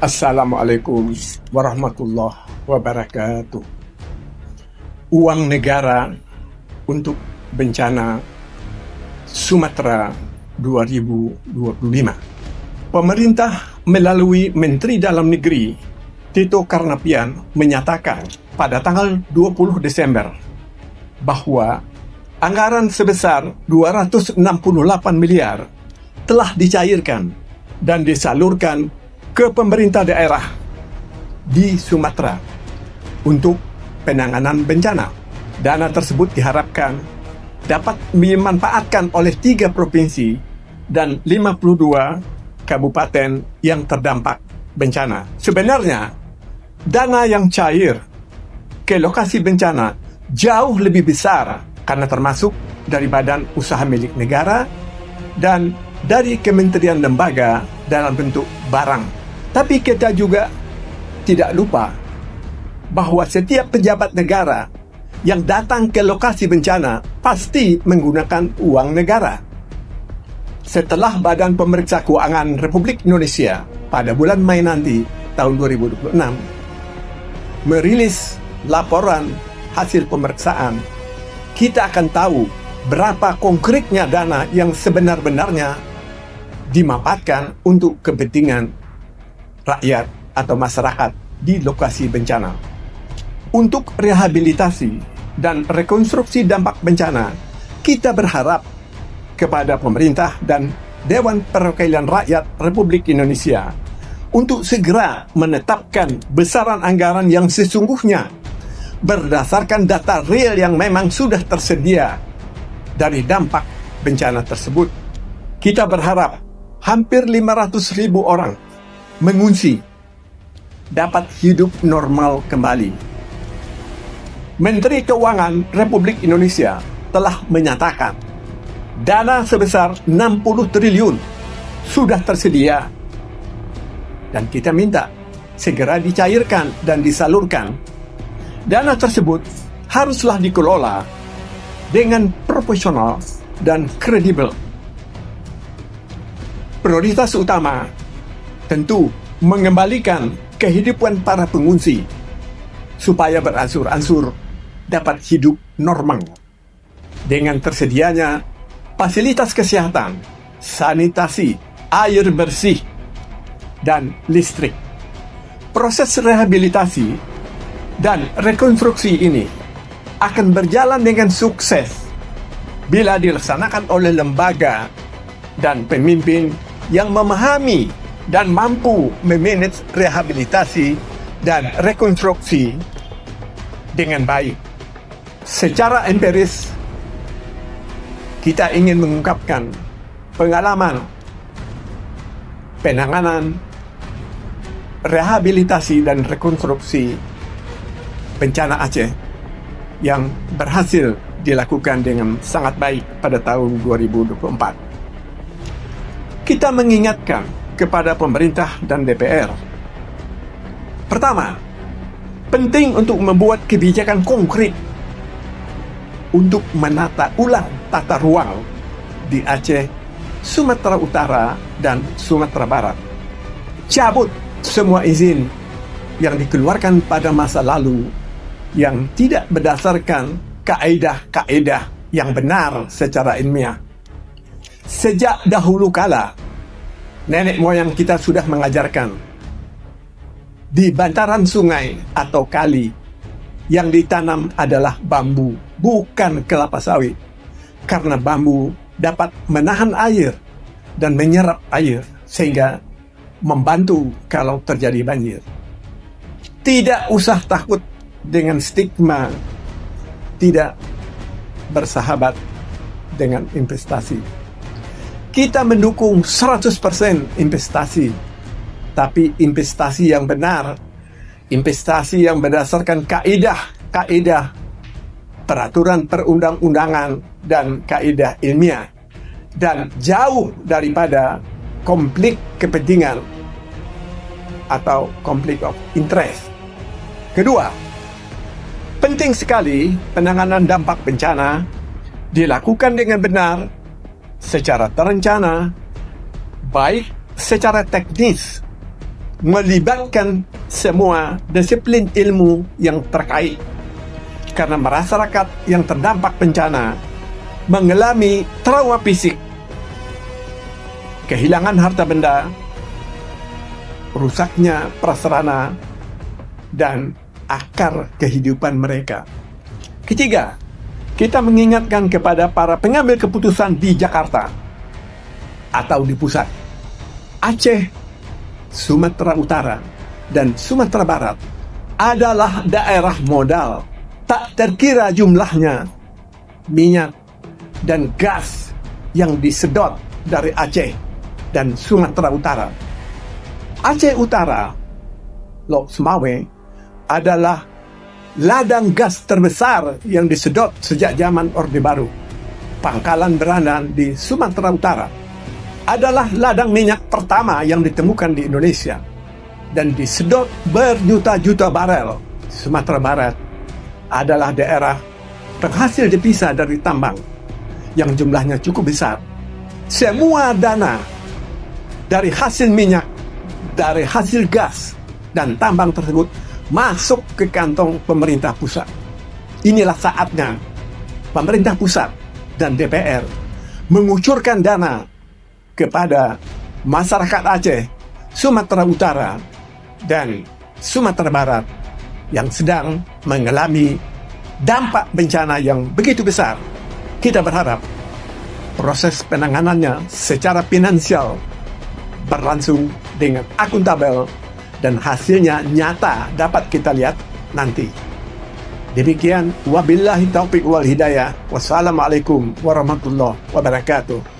Assalamualaikum warahmatullahi wabarakatuh. Uang negara untuk bencana Sumatera 2025. Pemerintah melalui Menteri Dalam Negeri Tito Karnavian menyatakan pada tanggal 20 Desember bahwa anggaran sebesar 268 miliar telah dicairkan dan disalurkan ke pemerintah daerah di Sumatera untuk penanganan bencana. Dana tersebut diharapkan dapat dimanfaatkan oleh 3 provinsi dan 52 kabupaten yang terdampak bencana. Sebenarnya, dana yang cair ke lokasi bencana jauh lebih besar karena termasuk dari badan usaha milik negara dan dari kementerian lembaga dalam bentuk barang. Tapi kita juga tidak lupa bahwa setiap pejabat negara yang datang ke lokasi bencana pasti menggunakan uang negara. Setelah Badan Pemeriksa Keuangan Republik Indonesia pada bulan Mei nanti tahun 2026 merilis laporan hasil pemeriksaan, kita akan tahu berapa konkretnya dana yang sebenar-benarnya dimanfaatkan untuk kepentingan rakyat atau masyarakat di lokasi bencana. Untuk rehabilitasi dan rekonstruksi dampak bencana, kita berharap kepada pemerintah dan Dewan Perwakilan Rakyat Republik Indonesia untuk segera menetapkan besaran anggaran yang sesungguhnya berdasarkan data real yang memang sudah tersedia dari dampak bencana tersebut. Kita berharap hampir 500.000 orang mengungsi dapat hidup normal kembali. Menteri Keuangan Republik Indonesia telah menyatakan dana sebesar 60 triliun sudah tersedia dan kita minta segera dicairkan dan disalurkan. Dana tersebut haruslah dikelola dengan profesional dan kredibel. Prioritas utama tentu mengembalikan kehidupan para pengungsi supaya beransur-ansur dapat hidup normal dengan tersedianya fasilitas kesehatan, sanitasi, air bersih, dan listrik. Proses rehabilitasi dan rekonstruksi ini akan berjalan dengan sukses bila dilaksanakan oleh lembaga dan pemimpin yang memahami dan mampu memanage rehabilitasi dan rekonstruksi dengan baik. Secara empiris, kita ingin mengungkapkan pengalaman penanganan, rehabilitasi dan rekonstruksi bencana Aceh yang berhasil dilakukan dengan sangat baik pada tahun 2024. Kita mengingatkan kepada pemerintah dan DPR. Pertama, penting untuk membuat kebijakan konkret untuk menata ulang tata ruang di Aceh, Sumatera Utara, dan Sumatera Barat. Cabut semua izin yang dikeluarkan pada masa lalu yang tidak berdasarkan kaedah-kaedah yang benar secara ilmiah. Sejak dahulu kala, nenek moyang kita sudah mengajarkan di bantaran sungai atau kali yang ditanam adalah bambu, bukan kelapa sawit, karena bambu dapat menahan air dan menyerap air sehingga membantu kalau terjadi banjir. Tidak usah takut dengan stigma tidak bersahabat dengan investasi. Kita mendukung 100% investasi, tapi investasi yang benar, investasi yang berdasarkan kaedah peraturan perundang-undangan dan kaedah ilmiah, dan jauh daripada konflik kepentingan atau konflik of interest. Kedua, penting sekali penanganan dampak bencana dilakukan dengan benar, secara terencana, baik secara teknis melibatkan semua disiplin ilmu yang terkait, karena masyarakat yang terdampak bencana mengalami trauma fisik, kehilangan harta benda, rusaknya prasarana, dan akar kehidupan mereka. Ketiga, kita mengingatkan kepada para pengambil keputusan di Jakarta atau di pusat, Aceh, Sumatera Utara, dan Sumatera Barat adalah daerah modal tak terkira jumlahnya minyak dan gas yang disedot dari Aceh dan Sumatera Utara. Aceh Utara, Lok Semawe, adalah ladang gas terbesar yang disedot sejak zaman Orde Baru. Pangkalan Berandan di Sumatera Utara adalah ladang minyak pertama yang ditemukan di Indonesia dan disedot berjuta-juta barel. Sumatera Barat adalah daerah penghasil devisa dari tambang yang jumlahnya cukup besar. Semua dana dari hasil minyak, dari hasil gas dan tambang tersebut masuk ke kantong pemerintah pusat. Inilah saatnya pemerintah pusat dan DPR mengucurkan dana kepada masyarakat Aceh, Sumatera Utara, dan Sumatera Barat yang sedang mengalami dampak bencana yang begitu besar. Kita berharap proses penanganannya secara finansial berlangsung dengan akuntabel dan hasilnya nyata dapat kita lihat nanti. Demikian, wabillahi taufiq wal hidayah. Wassalamualaikum warahmatullahi wabarakatuh.